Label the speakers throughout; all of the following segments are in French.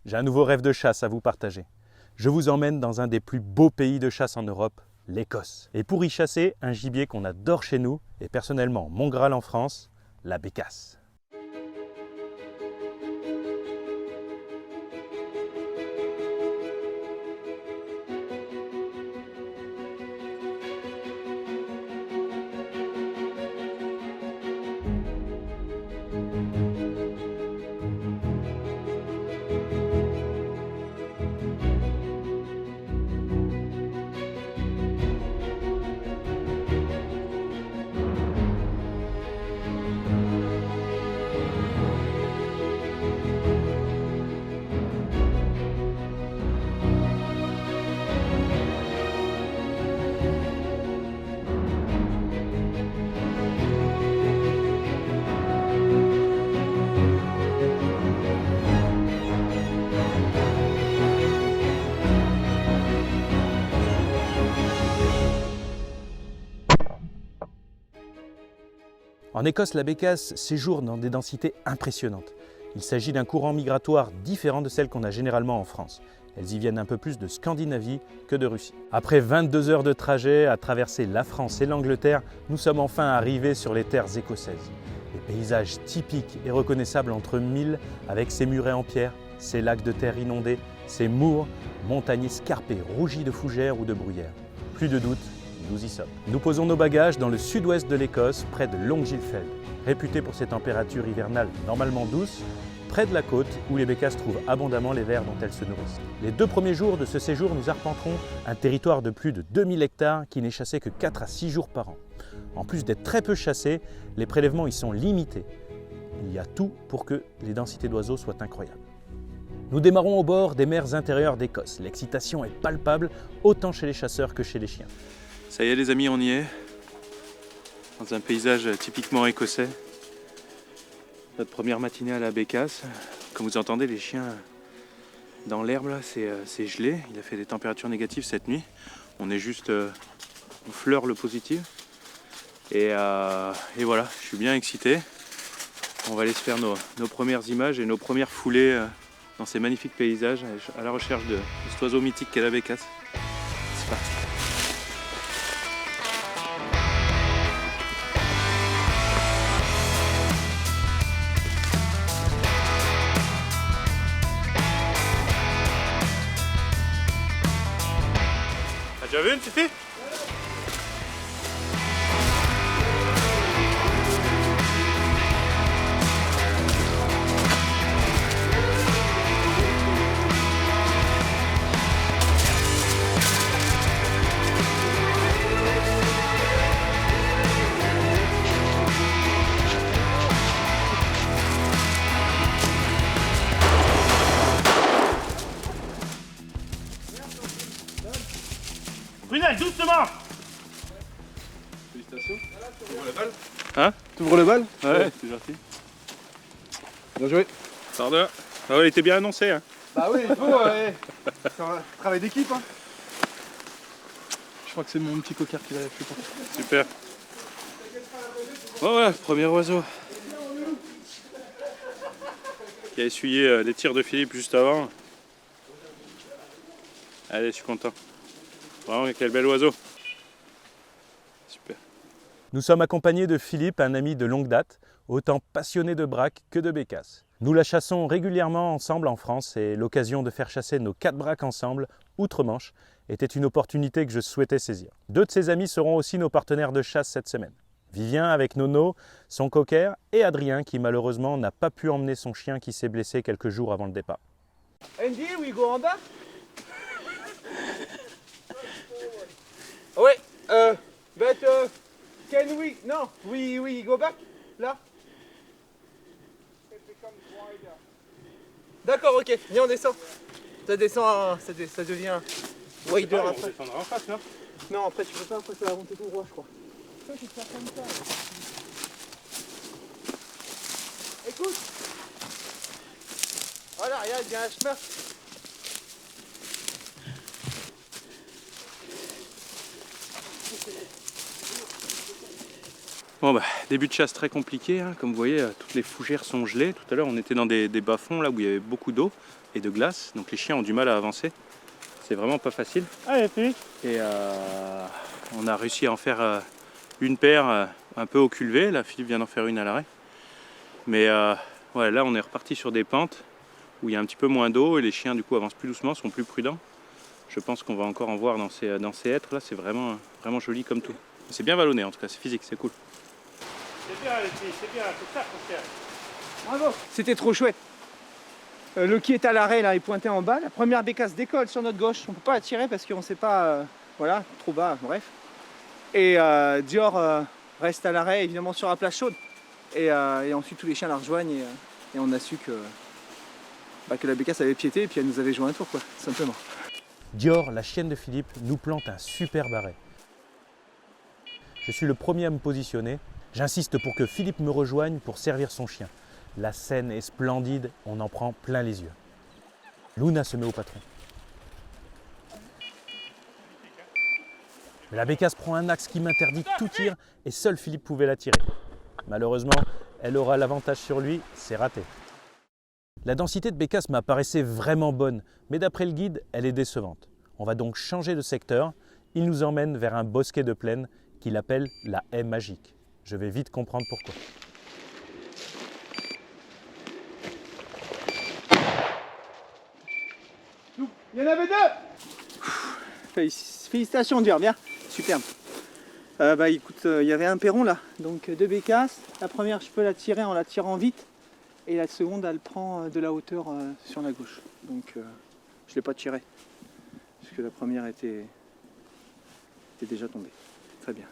Speaker 1: J'ai un nouveau rêve de chasse à vous partager. Je vous emmène dans un des plus beaux pays de chasse en Europe, l'Écosse. Et pour y chasser, un gibier qu'on adore chez nous, et personnellement mon Graal en France, la bécasse. En Écosse, la bécasse séjourne dans des densités impressionnantes. Il s'agit d'un courant migratoire différent de celle qu'on a généralement en France. Elles y viennent un peu plus de Scandinavie que de Russie. Après 22 heures de trajet à traverser la France et l'Angleterre, nous sommes enfin arrivés sur les terres écossaises. Des paysages typiques et reconnaissables entre mille, avec ses murets en pierre, ses lacs de terre inondés, ses moors, montagnes escarpées rougies de fougères ou de bruyères. Plus de doute, nous y sommes. Nous posons nos bagages dans le sud-ouest de l'Écosse, près de Longfeld, réputé pour ses températures hivernales normalement douces, près de la côte où les bécasses trouvent abondamment les vers dont elles se nourrissent. Les 2 premiers jours de ce séjour, nous arpenterons un territoire de plus de 2000 hectares qui n'est chassé que 4 à 6 jours par an. En plus d'être très peu chassé, les prélèvements y sont limités. Il y a tout pour que les densités d'oiseaux soient incroyables. Nous démarrons au bord des mers intérieures d'Écosse. L'excitation est palpable, autant chez les chasseurs que chez les chiens.
Speaker 2: Ça y est les amis, on y est, dans un paysage typiquement écossais. Notre première matinée à la bécasse. Comme vous entendez, les chiens dans l'herbe, là, c'est gelé. Il a fait des températures négatives cette nuit. On est juste, on fleure le positif. Et voilà, je suis bien excité. On va aller se faire nos premières images et nos premières foulées dans ces magnifiques paysages à la recherche de cet oiseau mythique qu'est la bécasse. C'est parti. T'as déjà vu une petite fille ? Prunelle, doucement! Félicitations. T'ouvres le bal? Hein?
Speaker 3: T'ouvres le bal?
Speaker 2: Ouais, c'est gentil.
Speaker 3: Bien joué.
Speaker 2: Pardon. Ah ouais, il était bien annoncé. Hein.
Speaker 3: Bah oui, il faut, ouais. C'est un travail d'équipe. Hein. Je crois que c'est mon petit coquard qui l'a fait.
Speaker 2: Super. Oh ouais, premier oiseau. Qui a essuyé les tirs de Philippe juste avant. Allez, je suis content. Vraiment, quel bel oiseau. Super.
Speaker 1: Nous sommes accompagnés de Philippe, un ami de longue date, autant passionné de braque que de bécasse. Nous la chassons régulièrement ensemble en France et l'occasion de faire chasser nos 4 braques ensemble, outre-Manche, était une opportunité que je souhaitais saisir. 2 de ses amis seront aussi nos partenaires de chasse cette semaine. Vivien avec Nono, son cocker, et Adrien qui malheureusement n'a pas pu emmener son chien qui s'est blessé quelques jours avant le départ.
Speaker 3: Andy, we go on back? Ouais, but can we? No, we go back là. D'accord, ok. Viens, on descend. Ça descend, ça devient wider
Speaker 2: On
Speaker 3: après.
Speaker 2: descendra en face, non?
Speaker 3: Non, après tu peux pas. Après ça va monter tout droit, je crois. Toi, tu te fais comme ça. Écoute. Voilà, regarde, il y a un chemin.
Speaker 2: Bon bah, début de chasse très compliqué, hein. Comme vous voyez, toutes les fougères sont gelées. Tout à l'heure on était dans des bas-fonds là où il y avait beaucoup d'eau et de glace, donc les chiens ont du mal à avancer. C'est vraiment pas facile.
Speaker 3: Allez, puis.
Speaker 2: Et on a réussi à en faire une paire un peu au culvé. Là Philippe vient d'en faire une à l'arrêt. Mais ouais, là on est reparti sur des pentes où il y a un petit peu moins d'eau et les chiens du coup avancent plus doucement, sont plus prudents. Je pense qu'on va encore en voir dans ces hêtres là, c'est vraiment joli comme tout. C'est bien vallonné en tout cas, c'est physique, c'est cool.
Speaker 3: C'est bien les filles, c'est bien, c'est ça qu'on fait. Bravo. C'était trop chouette. Le qui est à l'arrêt là, il pointait en bas. La première bécasse décolle sur notre gauche. On ne peut pas la tirer parce qu'on ne sait pas, voilà, trop bas, bref. Et Dior reste à l'arrêt, évidemment sur la place chaude. Et ensuite tous les chiens la rejoignent et on a su que la bécasse avait piété et puis elle nous avait joué un tour, quoi, simplement.
Speaker 1: Dior, la chienne de Philippe, nous plante un superbe arrêt. Je suis le premier à me positionner. J'insiste pour que Philippe me rejoigne pour servir son chien. La scène est splendide, on en prend plein les yeux. Luna se met au patron. Mais la bécasse prend un axe qui m'interdit tout tir et seul Philippe pouvait la tirer. Malheureusement, elle aura l'avantage sur lui, c'est raté. La densité de bécasse m'apparaissait vraiment bonne, mais d'après le guide, elle est décevante. On va donc changer de secteur. Il nous emmène vers un bosquet de plaine qu'il appelle la haie magique. Je vais vite comprendre pourquoi.
Speaker 3: Il y en avait deux. Félicitations Dior, bien, superbe. Écoute, il y avait un perron là, donc deux bécasses. La première, je peux la tirer en la tirant vite. Et la seconde, elle prend de la hauteur sur la gauche. Donc je ne l'ai pas tirée. Parce que la première était déjà tombée. Très bien.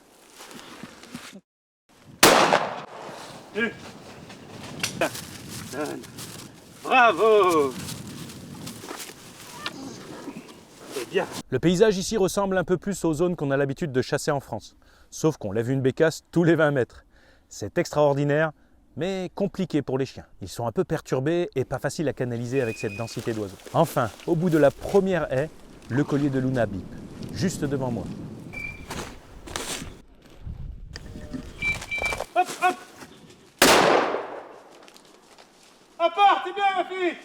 Speaker 3: Bravo! C'est bien.
Speaker 1: Le paysage ici ressemble un peu plus aux zones qu'on a l'habitude de chasser en France. Sauf qu'on lève une bécasse tous les 20 mètres. C'est extraordinaire, mais compliqué pour les chiens. Ils sont un peu perturbés et pas faciles à canaliser avec cette densité d'oiseaux. Enfin, au bout de la première haie, le collier de Luna bip, juste devant moi.
Speaker 3: Hop, hop! À part, t'es bien ma fille!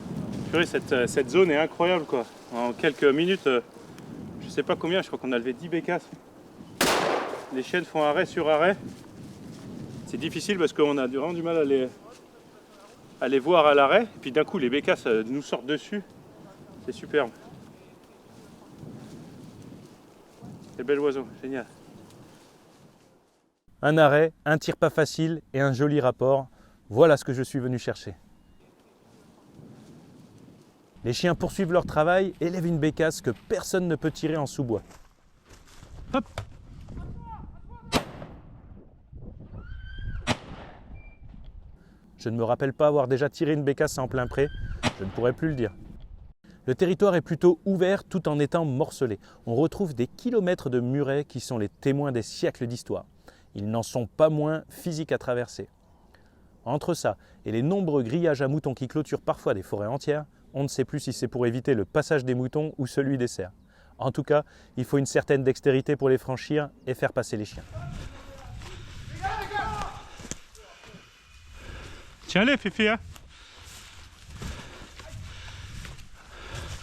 Speaker 2: Purée, cette zone est incroyable quoi. En quelques minutes, je sais pas combien, je crois qu'on a levé 10 bécasses. Les chiennes font arrêt sur arrêt. C'est difficile parce qu'on a vraiment du mal à les voir à l'arrêt. Et puis d'un coup, les bécasses nous sortent dessus. C'est superbe. C'est bel oiseau, génial.
Speaker 1: Un arrêt, un tir pas facile et un joli rapport. Voilà ce que je suis venu chercher. Les chiens poursuivent leur travail et lèvent une bécasse que personne ne peut tirer en sous-bois.
Speaker 2: Hop!
Speaker 1: Je ne me rappelle pas avoir déjà tiré une bécasse en plein pré, je ne pourrais plus le dire. Le territoire est plutôt ouvert tout en étant morcelé. On retrouve des kilomètres de murets qui sont les témoins des siècles d'histoire. Ils n'en sont pas moins physiques à traverser. Entre ça et les nombreux grillages à moutons qui clôturent parfois des forêts entières, on ne sait plus si c'est pour éviter le passage des moutons ou celui des cerfs. En tout cas, il faut une certaine dextérité pour les franchir et faire passer les chiens.
Speaker 2: Tiens-les, Fifi, hein.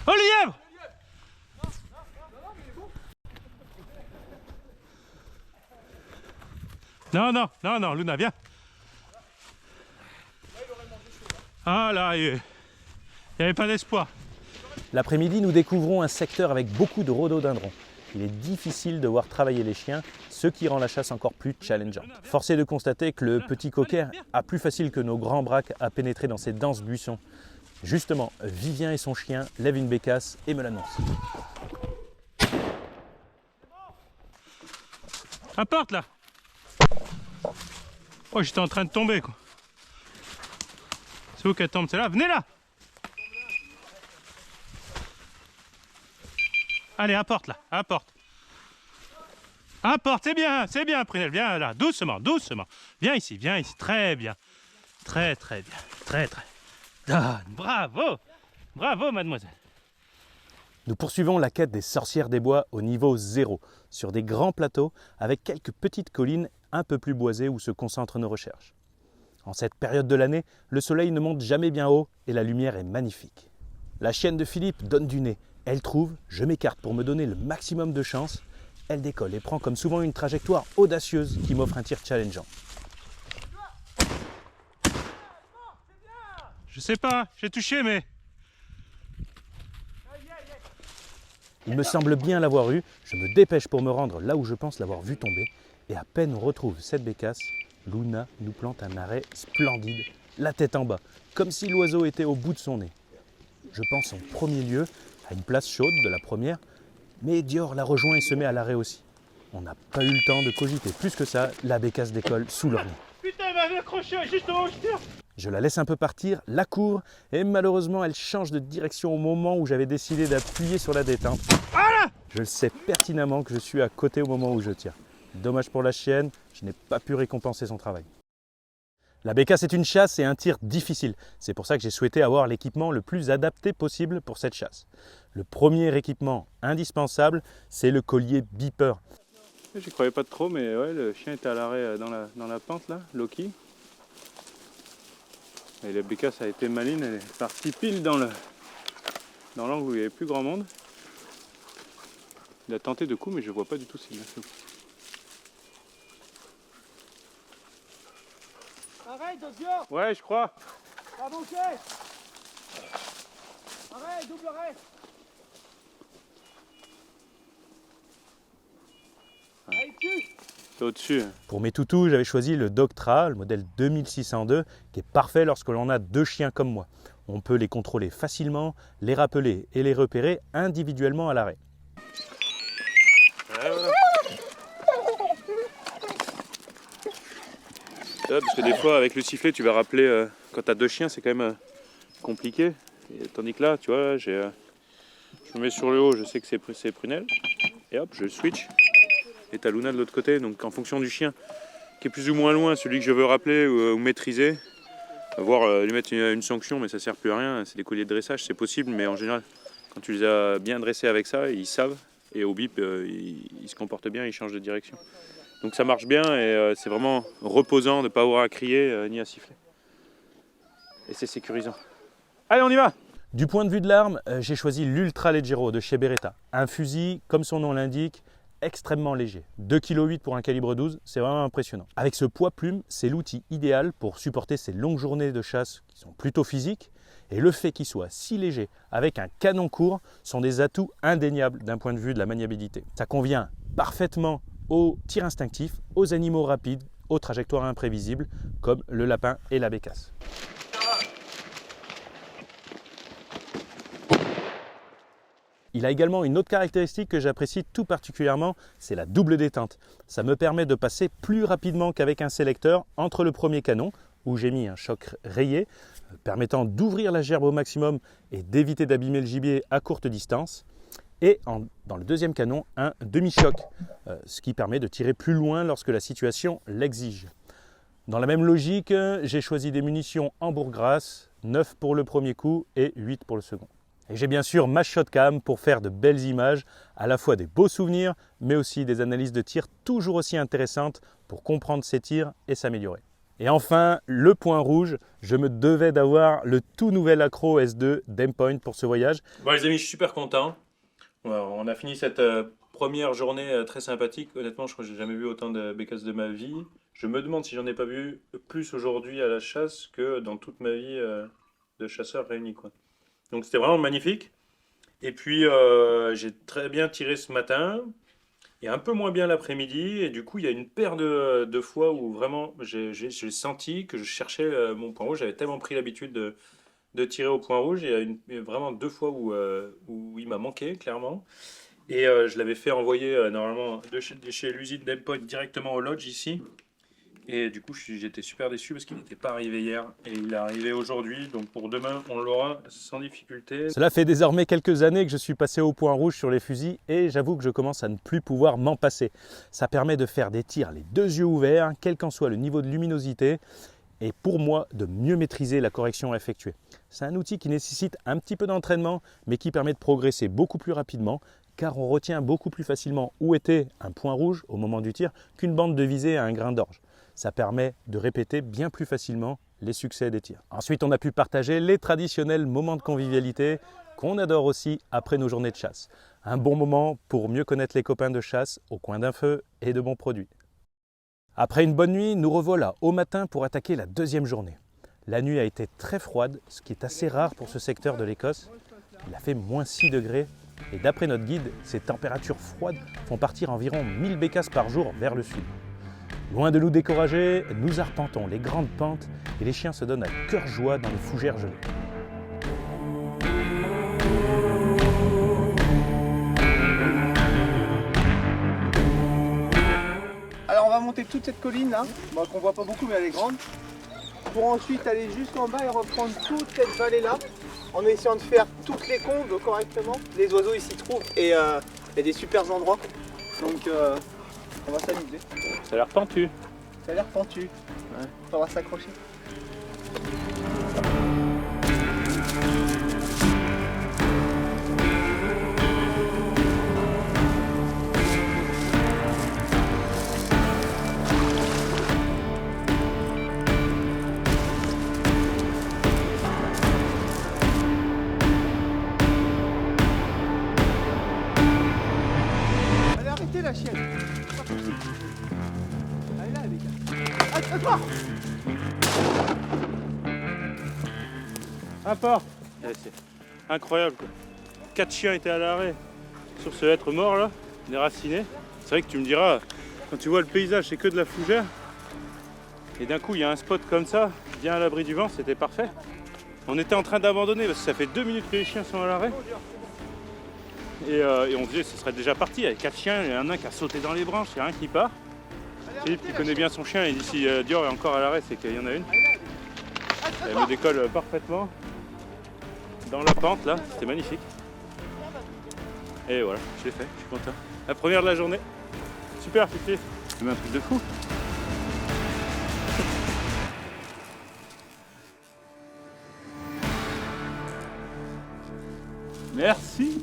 Speaker 2: Oh, le lièvre! Non, Luna, viens. Ah là, il n'y avait pas d'espoir.
Speaker 1: L'après-midi, nous découvrons un secteur avec beaucoup de rhododendrons. Il est difficile de voir travailler les chiens, ce qui rend la chasse encore plus challengeante. Force est de constater que le petit cocker a plus facile que nos grands braques à pénétrer dans ces denses buissons. Justement, Vivien et son chien lèvent une bécasse et me l'annoncent.
Speaker 2: Apporte là. Oh, j'étais en train de tomber quoi. C'est où qu'elle tombe? C'est là, venez là. Allez, apporte là, apporte. Apporte, c'est bien, Prunelle, viens là, doucement. Viens ici, très bien. Très bien, très. Ah, bravo, mademoiselle.
Speaker 1: Nous poursuivons la quête des sorcières des bois au niveau 0, sur des grands plateaux avec quelques petites collines un peu plus boisé où se concentrent nos recherches. En cette période de l'année, le soleil ne monte jamais bien haut et la lumière est magnifique. La chienne de Philippe donne du nez. Elle trouve, je m'écarte pour me donner le maximum de chance. Elle décolle et prend comme souvent une trajectoire audacieuse qui m'offre un tir challengeant.
Speaker 2: Je sais pas, j'ai touché mais...
Speaker 1: Il me semble bien l'avoir eu, je me dépêche pour me rendre là où je pense l'avoir vu tomber. Et à peine on retrouve cette bécasse, Luna nous plante un arrêt splendide, la tête en bas, comme si l'oiseau était au bout de son nez. Je pense en premier lieu à une place chaude de la première, mais Dior la rejoint et se met à l'arrêt aussi. On n'a pas eu le temps de cogiter plus que ça, la bécasse décolle sous leur nez.
Speaker 3: Putain, elle m'avait accroché justement, je tire.
Speaker 1: Je la laisse un peu partir, la cours, et malheureusement elle change de direction au moment où j'avais décidé d'appuyer sur la détente. Je le sais pertinemment que je suis à côté au moment où je tire. Dommage pour la chienne, je n'ai pas pu récompenser son travail. La bécasse est une chasse et un tir difficile. C'est pour ça que j'ai souhaité avoir l'équipement le plus adapté possible pour cette chasse. Le premier équipement indispensable, c'est le collier beeper.
Speaker 2: J'y croyais pas trop, mais ouais, le chien était à l'arrêt dans la pente là, Loki. Et la bécasse a été maline, elle est partie pile dans l'angle où il n'y avait plus grand monde. Il a tenté de coups, mais je vois pas du tout s'il l'a fait.
Speaker 3: Arrête, attention.
Speaker 2: Ouais, je crois.
Speaker 3: Avancez. Arrête, double arrêt. Allez, dessus.
Speaker 2: C'est au-dessus.
Speaker 1: Pour mes toutous, j'avais choisi le Dogtra, le modèle 2602, qui est parfait lorsque l'on a deux chiens comme moi. On peut les contrôler facilement, les rappeler et les repérer individuellement à l'arrêt.
Speaker 2: Ouais, voilà. Parce que des fois, avec le sifflet, tu vas rappeler, quand tu as deux chiens, c'est quand même compliqué. Et, tandis que là, tu vois, je me mets sur le haut, je sais que c'est prunelle. Et hop, je switch. Et tu as Luna de l'autre côté. Donc en fonction du chien qui est plus ou moins loin, celui que je veux rappeler ou maîtriser, voire lui mettre une sanction, mais ça ne sert plus à rien. C'est des colliers de dressage, c'est possible, mais en général, quand tu les as bien dressés avec ça, ils savent. Et au bip, ils se comportent bien, ils changent de direction. Donc ça marche bien et c'est vraiment reposant de ne pas avoir à crier ni à siffler. Et c'est sécurisant. Allez, on y va!
Speaker 1: Du point de vue de l'arme, j'ai choisi l'Ultra Leggero de chez Beretta. Un fusil, comme son nom l'indique, extrêmement léger. 2,8 kg pour un calibre 12, c'est vraiment impressionnant. Avec ce poids plume, c'est l'outil idéal pour supporter ces longues journées de chasse qui sont plutôt physiques. Et le fait qu'il soit si léger avec un canon court sont des atouts indéniables d'un point de vue de la maniabilité. Ça convient parfaitement aux tirs instinctifs, aux animaux rapides, aux trajectoires imprévisibles comme le lapin et la bécasse. Il a également une autre caractéristique que j'apprécie tout particulièrement, c'est la double détente. Ça me permet de passer plus rapidement qu'avec un sélecteur entre le premier canon, où j'ai mis un choc rayé, permettant d'ouvrir la gerbe au maximum et d'éviter d'abîmer le gibier à courte distance, et dans le deuxième canon, un demi-choc, ce qui permet de tirer plus loin lorsque la situation l'exige. Dans la même logique, j'ai choisi des munitions en bourgrasse, 9 pour le premier coup et 8 pour le second. Et j'ai bien sûr ma shotcam pour faire de belles images, à la fois des beaux souvenirs, mais aussi des analyses de tir toujours aussi intéressantes pour comprendre ses tirs et s'améliorer. Et enfin, le point rouge, je me devais d'avoir le tout nouvel Acro S2 d'Aimpoint pour ce voyage.
Speaker 2: Bon les amis, je suis super content. On a fini cette première journée très sympathique. Honnêtement, je crois que j'ai jamais vu autant de bécasses de ma vie. Je me demande si j'en ai pas vu plus aujourd'hui à la chasse que dans toute ma vie de chasseur réuni, quoi. Donc c'était vraiment magnifique. Et puis j'ai très bien tiré ce matin. Et un peu moins bien l'après-midi. Et du coup, il y a une paire de fois où vraiment j'ai senti que je cherchais mon point rouge. J'avais tellement pris l'habitude de tirer au point rouge. Il y a vraiment 2 fois où il m'a manqué, clairement. Et je l'avais fait envoyer normalement de chez l'usine d'Aimpoint directement au lodge ici. Et du coup, j'étais super déçu parce qu'il n'était pas arrivé hier. Et il est arrivé aujourd'hui. Donc pour demain, on l'aura sans difficulté.
Speaker 1: Cela fait désormais quelques années que je suis passé au point rouge sur les fusils et j'avoue que je commence à ne plus pouvoir m'en passer. Ça permet de faire des tirs les 2 yeux ouverts, quel qu'en soit le niveau de luminosité. Et pour moi, de mieux maîtriser la correction à effectuer. C'est un outil qui nécessite un petit peu d'entraînement, mais qui permet de progresser beaucoup plus rapidement car on retient beaucoup plus facilement où était un point rouge au moment du tir qu'une bande de visée à un grain d'orge. Ça permet de répéter bien plus facilement les succès des tirs. Ensuite, on a pu partager les traditionnels moments de convivialité qu'on adore aussi après nos journées de chasse. Un bon moment pour mieux connaître les copains de chasse au coin d'un feu et de bons produits. Après une bonne nuit, nous revoilà au matin pour attaquer la deuxième journée. La nuit a été très froide, ce qui est assez rare pour ce secteur de l'Écosse. Il a fait moins 6 degrés et d'après notre guide, ces températures froides font partir environ 1000 bécasses par jour vers le sud. Loin de nous décourager, nous arpentons les grandes pentes et les chiens se donnent à cœur joie dans les fougères gelées.
Speaker 3: Alors on va monter toute cette colline là, bon, qu'on voit pas beaucoup mais elle est grande, pour ensuite aller jusqu'en bas et reprendre toute cette vallée là, en essayant de faire toutes les combes correctement. Les oiseaux ils s'y trouvent et il y a des super endroits, donc on va s'amuser.
Speaker 2: Ça a l'air pentu.
Speaker 3: Ça a l'air pentu, ouais. On va s'accrocher. Allez, arrêtez la chienne. C'est pas possible. Allez là, les gars. À toi.
Speaker 2: Apport. C'est incroyable quoi. 4 chiens étaient à l'arrêt sur ce hêtre mort là, déraciné. C'est vrai que tu me diras, quand tu vois le paysage c'est que de la fougère, et d'un coup il y a un spot comme ça, bien à l'abri du vent, c'était parfait. On était en train d'abandonner parce que ça fait 2 minutes que les chiens sont à l'arrêt. Et on disait que ce serait déjà parti, avec 4 chiens, il y en a un qui a sauté dans les branches, il y en a un qui part. Philippe qui connaît bien son chien et dit si Dior est encore à l'arrêt, c'est qu'il y en a une. Elle me décolle parfaitement dans la pente là, c'était magnifique. Et voilà, je l'ai fait, je suis content. La première de la journée. Super Fifi, c'est un truc de fou. Merci.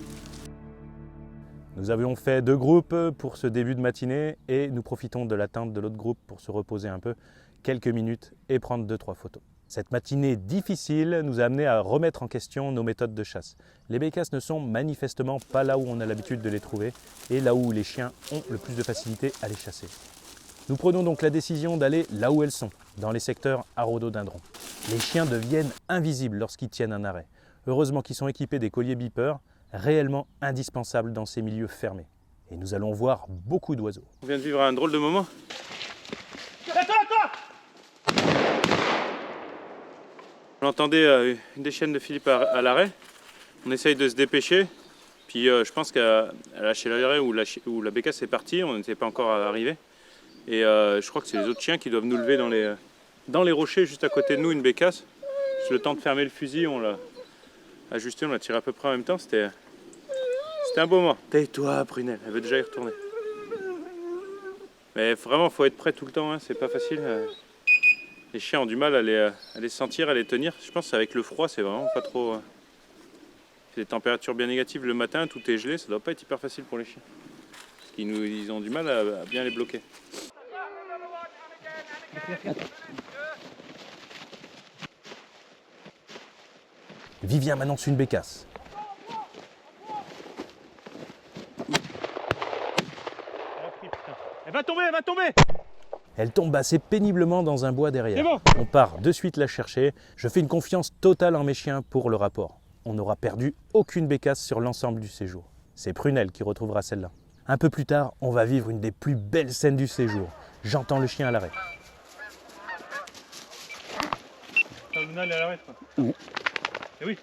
Speaker 1: Nous avions fait 2 groupes pour ce début de matinée et nous profitons de l'attente de l'autre groupe pour se reposer un peu, quelques minutes et prendre 2-3 photos. Cette matinée difficile nous a amené à remettre en question nos méthodes de chasse. Les bécasses ne sont manifestement pas là où on a l'habitude de les trouver et là où les chiens ont le plus de facilité à les chasser. Nous prenons donc la décision d'aller là où elles sont, dans les secteurs à rhododendron. Les chiens deviennent invisibles lorsqu'ils tiennent un arrêt. Heureusement qu'ils sont équipés des colliers beepers, réellement indispensables dans ces milieux fermés. Et nous allons voir beaucoup d'oiseaux.
Speaker 2: On vient de vivre un drôle de moment. On entendait une des chiennes de Philippe à l'arrêt. On essaye de se dépêcher. Puis je pense qu'elle a lâché l'arrêt où la bécasse est partie. On n'était pas encore arrivé. Et je crois que c'est les autres chiens qui doivent nous lever dans les rochers juste à côté de nous, une bécasse. Juste le temps de fermer le fusil, on l'a ajusté, on l'a tiré à peu près en même temps. C'était un beau moment. Tais-toi, Prunelle, elle veut déjà y retourner. Mais vraiment, il faut être prêt tout le temps, hein. C'est pas facile. Les chiens ont du mal à les sentir, à les tenir. Je pense qu'avec le froid, c'est vraiment pas trop... C'est des températures bien négatives le matin, tout est gelé, ça doit pas être hyper facile pour les chiens. Ils ont du mal à bien les bloquer.
Speaker 1: Vivien m'annonce une bécasse.
Speaker 2: Elle va tomber, elle va tomber!
Speaker 1: Elle tombe assez péniblement dans un bois derrière.
Speaker 2: Bon.
Speaker 1: On part de suite la chercher. Je fais une confiance totale en mes chiens pour le rapport. On n'aura perdu aucune bécasse sur l'ensemble du séjour. C'est Prunelle qui retrouvera celle-là. Un peu plus tard, on va vivre une des plus belles scènes du séjour. J'entends le chien à l'arrêt.
Speaker 2: Luna, elle est à l'arrêt, quoi. Et oui.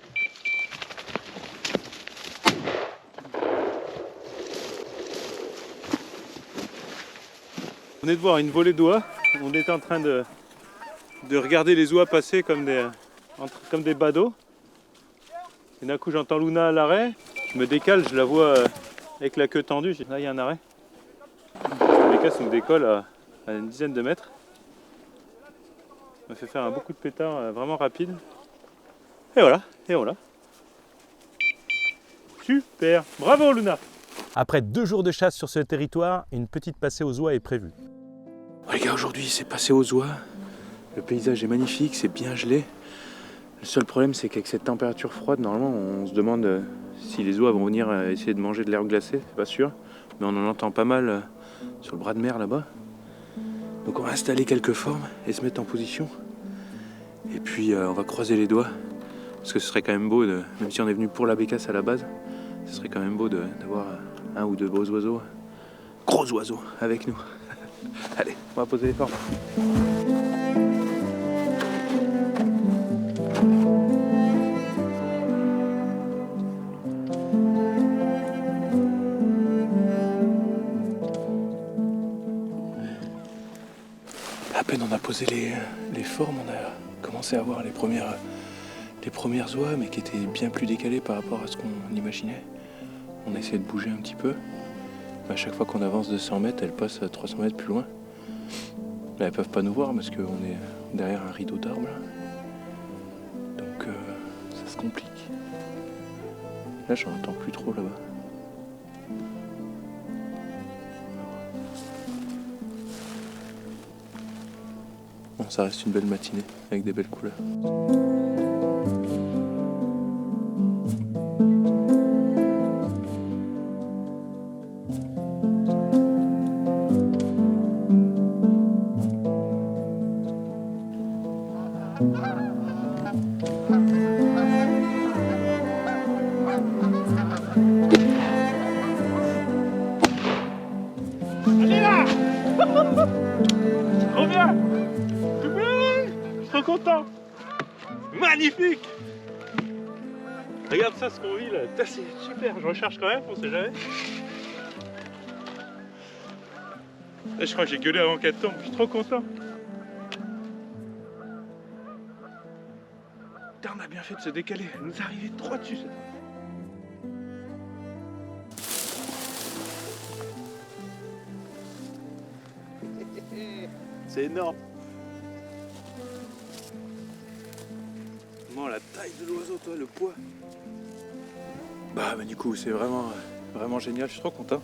Speaker 2: On est de voir une volée d'oies. On est en train de regarder les oies passer comme des badauds. Et d'un coup, j'entends Luna à l'arrêt. Je me décale, je la vois avec la queue tendue. Là, il y a un arrêt. La bécasse nous décolle à une dizaine de mètres. On m'a fait faire un beau coup de pétard vraiment rapide. Et voilà, et voilà. Super, bravo Luna.
Speaker 1: Après 2 jours de chasse sur ce territoire, une petite passée aux oies est prévue.
Speaker 2: Bon, les gars, aujourd'hui c'est passé aux oies. Le paysage est magnifique, c'est bien gelé. Le seul problème c'est qu'avec cette température froide, normalement on se demande si les oies vont venir essayer de manger de l'herbe glacée, c'est pas sûr. Mais on en entend pas mal sur le bras de mer là-bas. Donc on va installer quelques formes et se mettre en position. Et puis on va croiser les doigts. Parce que ce serait quand même beau, même si on est venu pour la bécasse à la base, ce serait quand même beau d'avoir un ou deux beaux oiseaux, gros oiseaux, avec nous. Allez, on va poser les formes. À peine on a posé les formes, on a commencé à voir les premières oies, mais qui étaient bien plus décalées par rapport à ce qu'on imaginait. On a essayé de bouger un petit peu. À chaque fois qu'on avance de 100 mètres, elles passent à 300 mètres plus loin. Là, elles peuvent pas nous voir parce qu'on est derrière un rideau d'arbres. Donc ça se complique. Là, j'en entends plus trop là-bas. Bon, ça reste une belle matinée avec des belles couleurs.
Speaker 4: Allez là. Trop bien. Je suis trop content. Magnifique. Regarde ça ce qu'on vit là. C'est super. Je recherche quand même, on sait jamais. Là, je crois que j'ai gueulé avant qu'elle tombe. Je suis trop content. Putain, on a bien fait de se décaler. Elle nous est arrivée droit dessus. C'est énorme.
Speaker 2: Comment la taille de l'oiseau, toi, le poids. Bah du coup, c'est vraiment génial. Je suis trop content.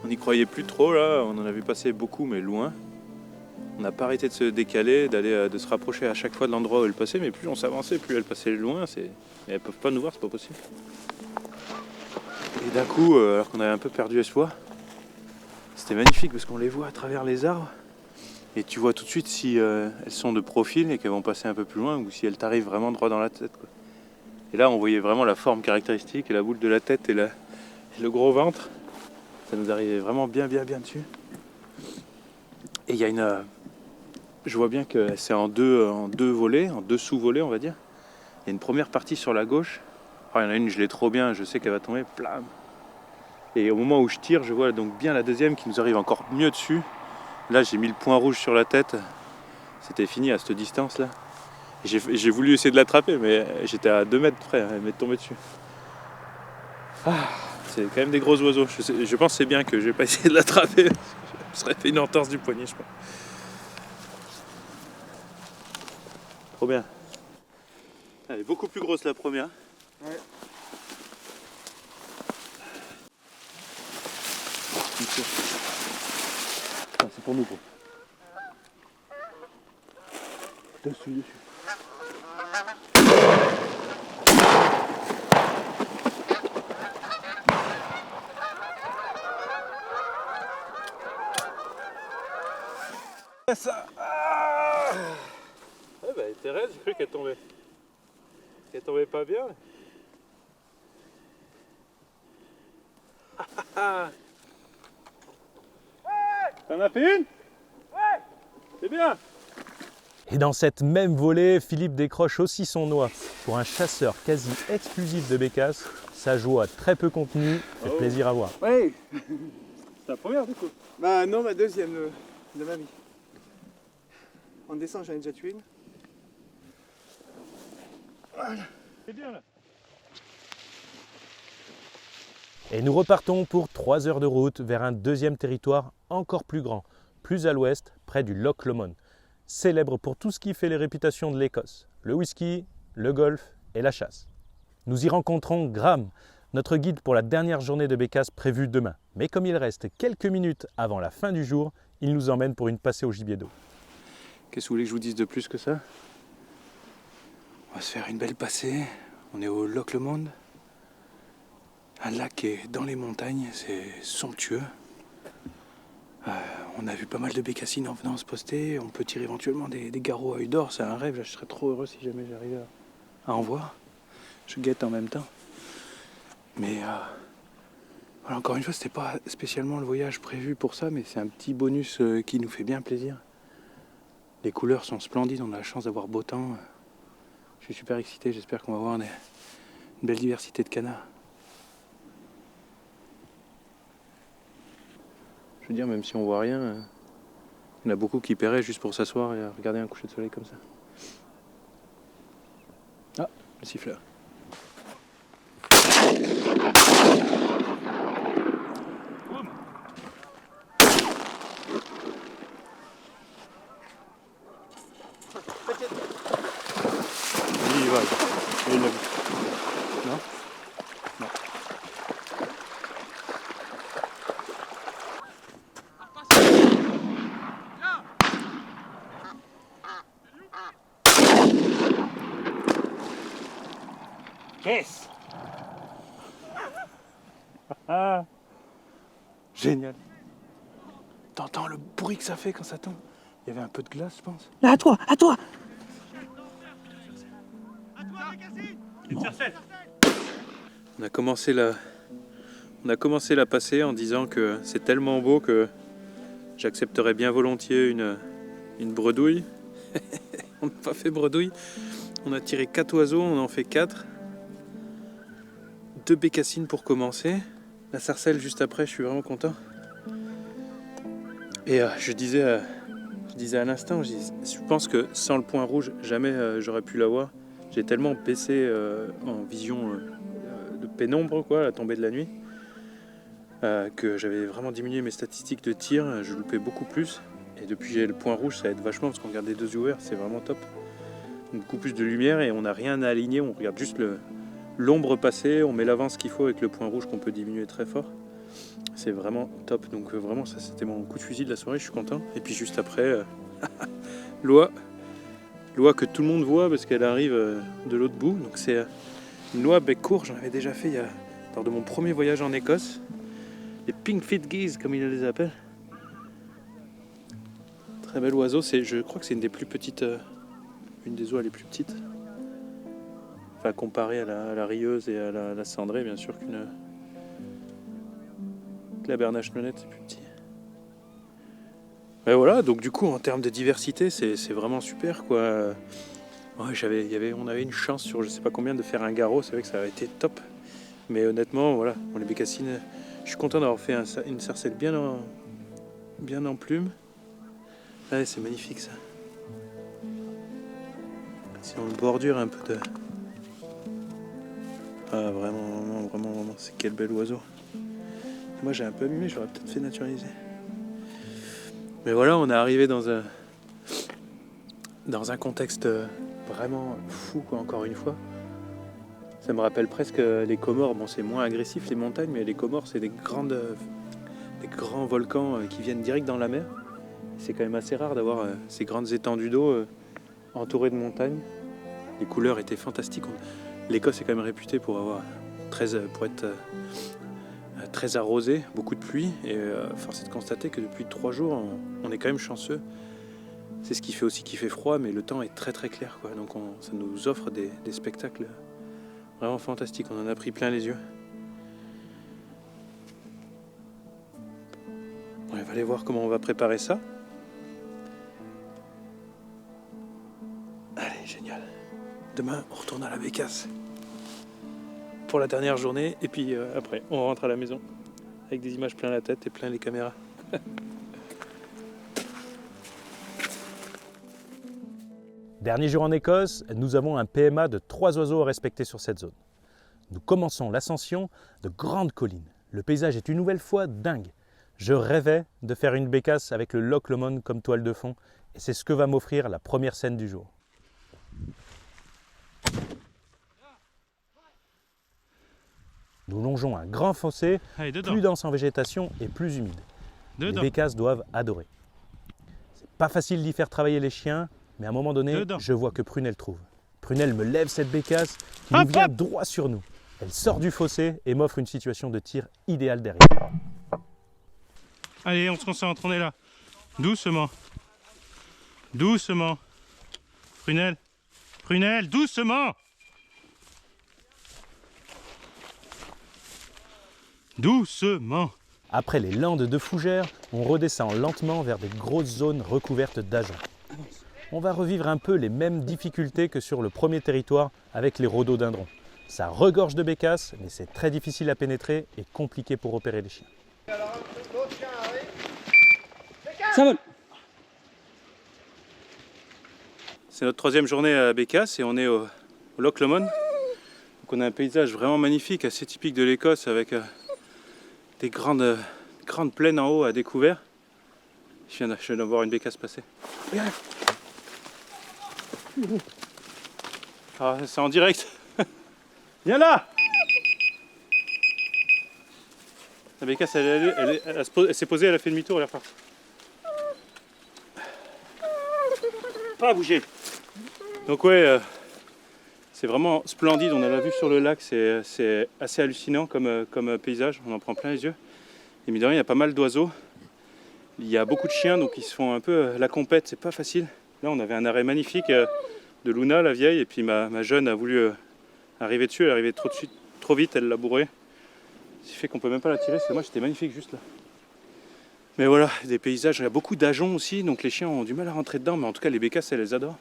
Speaker 2: On n'y croyait plus trop là. On en a vu passer beaucoup, mais loin. On n'a pas arrêté de se décaler, de se rapprocher à chaque fois de l'endroit où elle passait, mais plus on s'avançait, plus elle passait loin. Et elles peuvent pas nous voir, c'est pas possible. Et d'un coup, alors qu'on avait un peu perdu espoir, c'était magnifique parce qu'on les voit à travers les arbres. Et tu vois tout de suite si elles sont de profil et qu'elles vont passer un peu plus loin ou si elles t'arrivent vraiment droit dans la tête, quoi. Et là, on voyait vraiment la forme caractéristique et la boule de la tête et le gros ventre. Ça nous arrivait vraiment bien dessus. Et il y a je vois bien que c'est en deux volets, en deux sous-volets, on va dire. Il y a une première partie sur la gauche. Oh, il y en a une, je l'ai trop bien, je sais qu'elle va tomber, plam. Et au moment où je tire, je vois donc bien la deuxième qui nous arrive encore mieux dessus. Là, j'ai mis le point rouge sur la tête. C'était fini à cette distance-là. J'ai voulu essayer de l'attraper, mais j'étais à 2 mètres près, elle m'est tombée dessus. Ah, c'est quand même des gros oiseaux. Je pense que c'est bien que je n'ai pas essayé de l'attraper. Je serais fait une entorse du poignet, je crois. Trop bien. Elle est beaucoup plus grosse la première.
Speaker 3: Ouais.
Speaker 2: Ah, c'est pour nous, gros. Dessus.
Speaker 4: Ça. Ah ouais, bah, elle était raide, j'ai cru qu'elle tombait. Qu'elle tombait pas bien. T'en as fait une? Ouais. C'est bien.
Speaker 1: Et dans cette même volée, Philippe décroche aussi son noix. Pour un chasseur quasi exclusif de bécasse, sa joie très peu contenue fait plaisir à voir.
Speaker 3: Oui.
Speaker 4: C'est la première du coup.
Speaker 3: Bah non, ma deuxième de ma vie. En descente, j'en ai déjà tué une. Voilà.
Speaker 4: C'est bien là.
Speaker 1: Et nous repartons pour 3 heures de route vers un deuxième territoire encore plus grand, plus à l'ouest, près du Loch Lomond, célèbre pour tout ce qui fait les réputations de l'Écosse, le whisky, le golf et la chasse. Nous y rencontrons Graham, notre guide pour la dernière journée de bécasse prévue demain. Mais comme il reste quelques minutes avant la fin du jour, il nous emmène pour une passée au gibier d'eau.
Speaker 2: Qu'est-ce que vous voulez que je vous dise de plus que ça? On va se faire une belle passée. On est au Loch Lomond. Un lac qui est dans les montagnes, c'est somptueux. On a vu pas mal de bécassines en venant se poster. On peut tirer éventuellement des garrots à œil d'or. C'est un rêve. Je serais trop heureux si jamais j'arrivais à en voir. Je guette en même temps. Mais voilà, encore une fois, c'était pas spécialement le voyage prévu pour ça, mais c'est un petit bonus qui nous fait bien plaisir. Les couleurs sont splendides. On a la chance d'avoir beau temps. Je suis super excité. J'espère qu'on va avoir une belle diversité de canards. Je veux dire, même si on voit rien, il y en a beaucoup qui paieraient juste pour s'asseoir et regarder un coucher de soleil comme ça. Ah, le siffleur. Il va, il l'a vu. Non ? Non.
Speaker 3: Yes.
Speaker 2: Génial. T'entends le bruit que ça fait quand ça tombe? Il y avait un peu de glace, je pense.
Speaker 3: Là, à toi, à toi.
Speaker 2: On a commencé la passée en disant que c'est tellement beau que j'accepterais bien volontiers une bredouille. On n'a pas fait bredouille. On a tiré 4 oiseaux, on en fait 4. 2 bécassines pour commencer. La sarcelle juste après, je suis vraiment content. Et je disais à l'instant, je pense que sans le point rouge, jamais j'aurais pu l'avoir. J'ai tellement baissé en vision de pénombre, quoi, à la tombée de la nuit, que j'avais vraiment diminué mes statistiques de tir. Je loupais beaucoup plus. Et depuis que j'ai le point rouge, ça aide vachement parce qu'on regarde les 2 yeux ouverts, c'est vraiment top. Beaucoup plus de lumière et on n'a rien à aligner, on regarde juste l'ombre passer, on met l'avance qu'il faut avec le point rouge qu'on peut diminuer très fort. C'est vraiment top, donc vraiment ça c'était mon coup de fusil de la soirée, je suis content. Et puis juste après, l'oie que tout le monde voit parce qu'elle arrive de l'autre bout. Donc c'est une oie bec court, j'en avais déjà fait lors de mon premier voyage en Écosse. Les pink fit geese comme ils les appellent. Très bel oiseau, je crois que c'est une des plus petites, une des oies les plus petites. Enfin comparé à la rieuse et à la cendrée bien sûr que la bernache nonnette c'est plus petit. Mais voilà, donc du coup en termes de diversité c'est vraiment super quoi. Ouais, on avait une chance sur je sais pas combien de faire un garrot, c'est vrai que ça a été top. Mais honnêtement voilà, les bécassines, je suis content d'avoir fait une sarcelle bien en plume. Ouais, c'est magnifique ça. Si on bordure un peu de... Ah vraiment, c'est quel bel oiseau. Moi j'ai un peu abîmé, j'aurais peut-être fait naturaliser. Mais voilà, on est arrivé dans un contexte vraiment fou quoi, encore une fois. Ça me rappelle presque les Comores. Bon, c'est moins agressif les montagnes, mais les Comores c'est des grands volcans qui viennent direct dans la mer. C'est quand même assez rare d'avoir ces grandes étendues d'eau entourées de montagnes. Les couleurs étaient fantastiques. L'Écosse est quand même réputée pour être très arrosée, beaucoup de pluie. Et force est de constater que depuis 3 jours, on est quand même chanceux. C'est ce qui fait aussi qu'il fait froid, mais le temps est très très clair, quoi. Donc ça nous offre des spectacles vraiment fantastiques. On en a pris plein les yeux. On va aller voir comment on va préparer ça. Allez, génial. Demain, on retourne à la bécasse pour la dernière journée. Et puis après, on rentre à la maison avec des images plein la tête et plein les caméras.
Speaker 1: Dernier jour en Écosse, nous avons un PMA de 3 oiseaux à respecter sur cette zone. Nous commençons l'ascension de grandes collines. Le paysage est une nouvelle fois dingue. Je rêvais de faire une bécasse avec le Loch Lomond comme toile de fond et c'est ce que va m'offrir la première scène du jour. Nous longeons un grand fossé,
Speaker 2: Allez, dedans.
Speaker 1: plus dense en végétation et plus humide.
Speaker 2: Dedans.
Speaker 1: Les bécasses doivent adorer. C'est pas facile d'y faire travailler les chiens, mais à un moment donné,
Speaker 2: Dedans.
Speaker 1: je vois que Prunelle trouve. Prunelle me lève cette bécasse qui
Speaker 2: Hop,
Speaker 1: nous vient
Speaker 2: hop.
Speaker 1: droit sur nous. Elle sort du fossé et m'offre une situation de tir idéale derrière.
Speaker 2: Allez, on se concentre, on est là. Doucement. Doucement. Prunelle. Prunelle, doucement. Doucement.
Speaker 1: Après les landes de fougères, on redescend lentement vers des grosses zones recouvertes d'ajoncs. On va revivre un peu les mêmes difficultés que sur le premier territoire avec les rhododendrons. Ça regorge de bécasses, mais c'est très difficile à pénétrer et compliqué pour repérer les chiens.
Speaker 3: Ça vole.
Speaker 2: C'est notre troisième journée à Bécasse et on est au Loch Lomond. Donc on a un paysage vraiment magnifique, assez typique de l'Écosse avec des grandes plaines en haut à découvert. Je viens de voir une bécasse passer. Ah, c'est en direct. Viens là. La bécasse, elle s'est posée, elle a fait demi-tour, elle est repartie. Pas bouger. Donc ouais, c'est vraiment splendide. On a la vue sur le lac, c'est assez hallucinant comme paysage. On en prend plein les yeux. Et mine de rien, il y a pas mal d'oiseaux. Il y a beaucoup de chiens, donc ils se font un peu la compète. C'est pas facile. Là, on avait un arrêt magnifique de Luna, la vieille, et puis ma jeune a voulu arriver dessus. Elle est arrivée trop vite, elle l'a bourrée. Ce qui fait qu'on peut même pas la tirer. C'est dommage, c'était magnifique juste là. Mais voilà, des paysages, il y a beaucoup d'ajoncs aussi, donc les chiens ont du mal à rentrer dedans, mais en tout cas les bécasses, elles les adorent.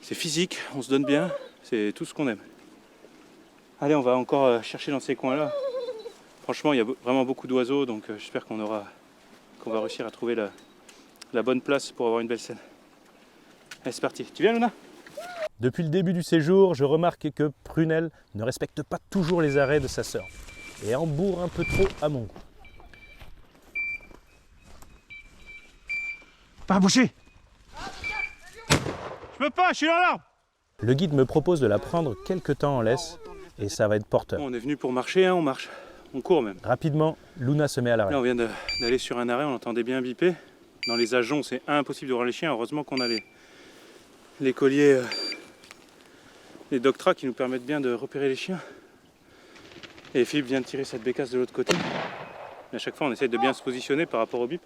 Speaker 2: C'est physique, on se donne bien, c'est tout ce qu'on aime. Allez, on va encore chercher dans ces coins-là. Franchement, il y a vraiment beaucoup d'oiseaux, donc j'espère qu'on va réussir à trouver la bonne place pour avoir une belle scène. Allez, c'est parti. Tu viens, Luna ?
Speaker 1: Depuis le début du séjour, je remarque que Prunelle ne respecte pas toujours les arrêts de sa sœur et en bourre un peu trop à mon goût.
Speaker 2: Pas bouger. Je peux pas, je suis dans l'arbre.
Speaker 1: Le guide me propose de la prendre quelques temps en laisse et ça va être porteur.
Speaker 2: Bon, on est venu pour marcher, hein, on marche. On court même.
Speaker 1: Rapidement, Luna se met à l'arrêt.
Speaker 2: Là, on vient d'aller sur un arrêt, on entendait bien biper. Dans les ajoncs, c'est impossible de voir les chiens. Heureusement qu'on a les colliers, les dog tracks qui nous permettent bien de repérer les chiens. Et Philippe vient de tirer cette bécasse de l'autre côté. Et à chaque fois, on essaye de bien se positionner par rapport au bip.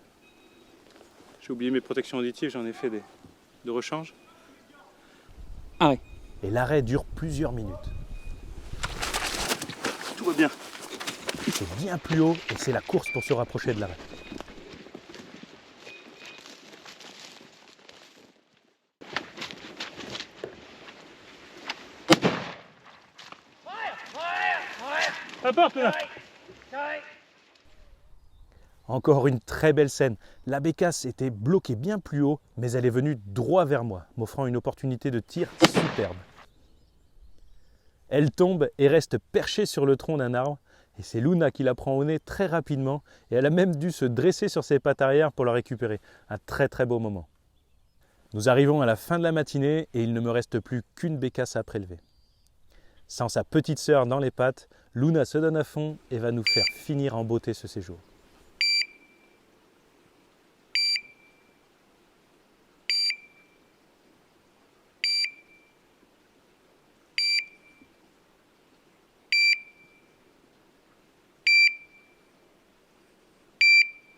Speaker 2: J'ai oublié mes protections auditives, j'en ai fait de rechange.
Speaker 3: Ah ouais.
Speaker 1: Et l'arrêt dure plusieurs minutes.
Speaker 2: Tout va bien.
Speaker 1: C'est bien plus haut et c'est la course pour se rapprocher de l'arrêt.
Speaker 2: Apporte là.
Speaker 1: Encore une très belle scène. La bécasse était bloquée bien plus haut, mais elle est venue droit vers moi, m'offrant une opportunité de tir superbe. Elle tombe et reste perchée sur le tronc d'un arbre, et c'est Luna qui la prend au nez très rapidement, et elle a même dû se dresser sur ses pattes arrière pour la récupérer. Un très très beau moment. Nous arrivons à la fin de la matinée et il ne me reste plus qu'une bécasse à prélever. Sans sa petite sœur dans les pattes, Luna se donne à fond et va nous faire finir en beauté ce séjour.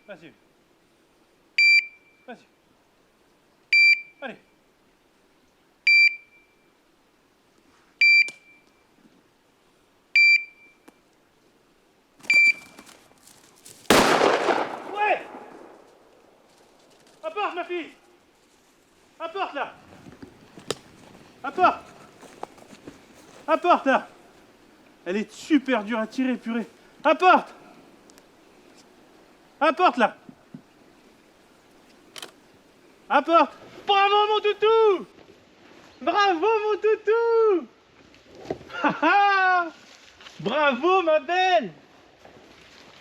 Speaker 2: Vas-y. Vas-y. Allez. Ouais. Apporte ma fille. Apporte là. Apporte. Apporte là. Elle est super dure à tirer, purée. Apporte. Apporte là. Apporte. Bravo mon toutou. Bravo mon toutou. Bravo ma belle.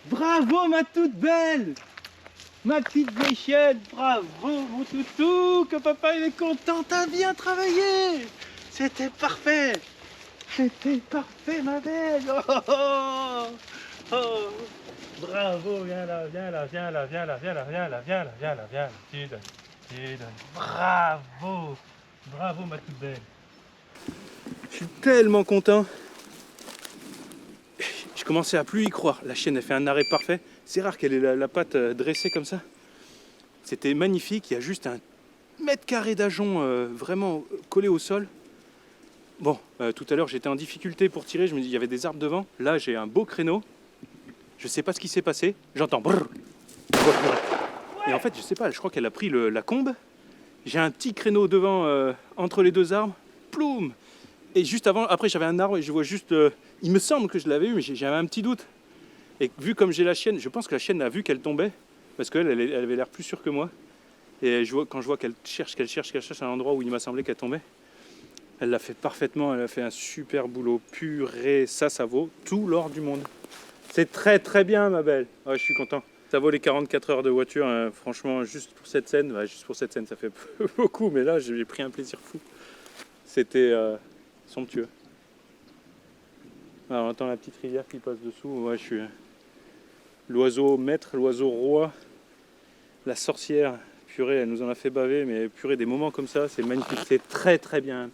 Speaker 2: Bravo ma toute belle. Ma petite vieille chienne. Bravo mon toutou. Que papa il est content. T'as bien travaillé. C'était parfait.
Speaker 3: C'était parfait, ma belle.
Speaker 4: Oh, bravo, viens là, viens là, viens là, viens là, viens là, viens là, viens là, viens là, viens là. Tu donnes. Bravo, bravo ma toute belle.
Speaker 2: Je suis tellement content. Je commençais à plus y croire. La chienne a fait un arrêt parfait. C'est rare qu'elle ait la patte dressée comme ça. C'était magnifique. Il y a juste un mètre carré d'ajonc vraiment collé au sol. Bon, tout à l'heure j'étais en difficulté pour tirer. Je me dis il y avait des arbres devant. Là j'ai un beau créneau. Je sais pas ce qui s'est passé. J'entends brrr. Et en fait je sais pas. Je crois qu'elle a pris la combe. J'ai un petit créneau devant entre les deux arbres. Ploum. Et juste après j'avais un arbre et je vois juste... il me semble que je l'avais eu, mais j'avais un petit doute. Et vu comme j'ai la chienne, je pense que la chienne a vu qu'elle tombait, parce qu'elle avait l'air plus sûre que moi. Et quand je vois qu'elle cherche à l'endroit où il m'a semblé qu'elle tombait, elle l'a fait parfaitement, elle a fait un super boulot. Purée, ça vaut tout l'or du monde. C'est très très bien ma belle. Ouais, je suis content. Ça vaut les 44 heures de voiture, hein. Franchement, juste pour cette scène, ça fait beaucoup, mais là j'ai pris un plaisir fou. C'était... somptueux. Alors, on entend la petite rivière qui passe dessous. Ouais, je suis l'oiseau maître, l'oiseau roi, la sorcière. Purée, elle nous en a fait baver, mais purée, des moments comme ça, c'est magnifique. C'est très très bien.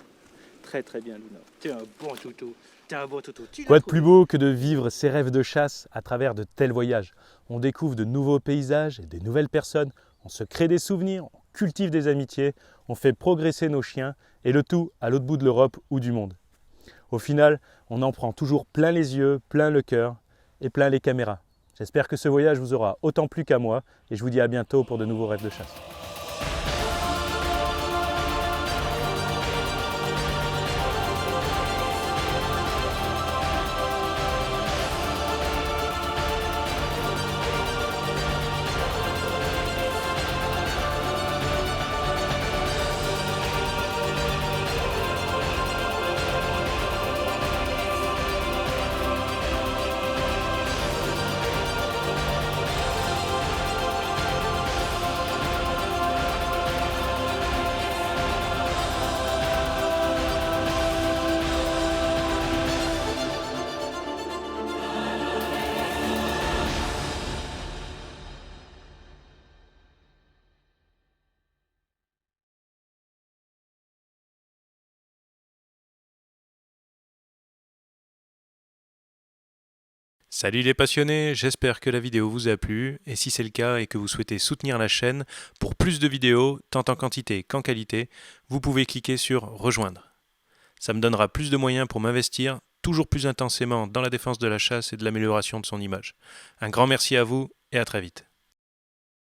Speaker 2: Très très bien, Luna. T'es un bon toutou. T'es un bon toutou.
Speaker 1: Quoi de plus beau que de vivre ses rêves de chasse à travers de tels voyages? On découvre de nouveaux paysages et des nouvelles personnes, on se crée des souvenirs, on cultive des amitiés, on fait progresser nos chiens, et le tout à l'autre bout de l'Europe ou du monde. Au final, on en prend toujours plein les yeux, plein le cœur et plein les caméras. J'espère que ce voyage vous aura autant plu qu'à moi, et je vous dis à bientôt pour de nouveaux rêves de chasse.
Speaker 5: Salut les passionnés, j'espère que la vidéo vous a plu, et si c'est le cas et que vous souhaitez soutenir la chaîne pour plus de vidéos, tant en quantité qu'en qualité, vous pouvez cliquer sur Rejoindre. Ça me donnera plus de moyens pour m'investir toujours plus intensément dans la défense de la chasse et de l'amélioration de son image. Un grand merci à vous et à très vite.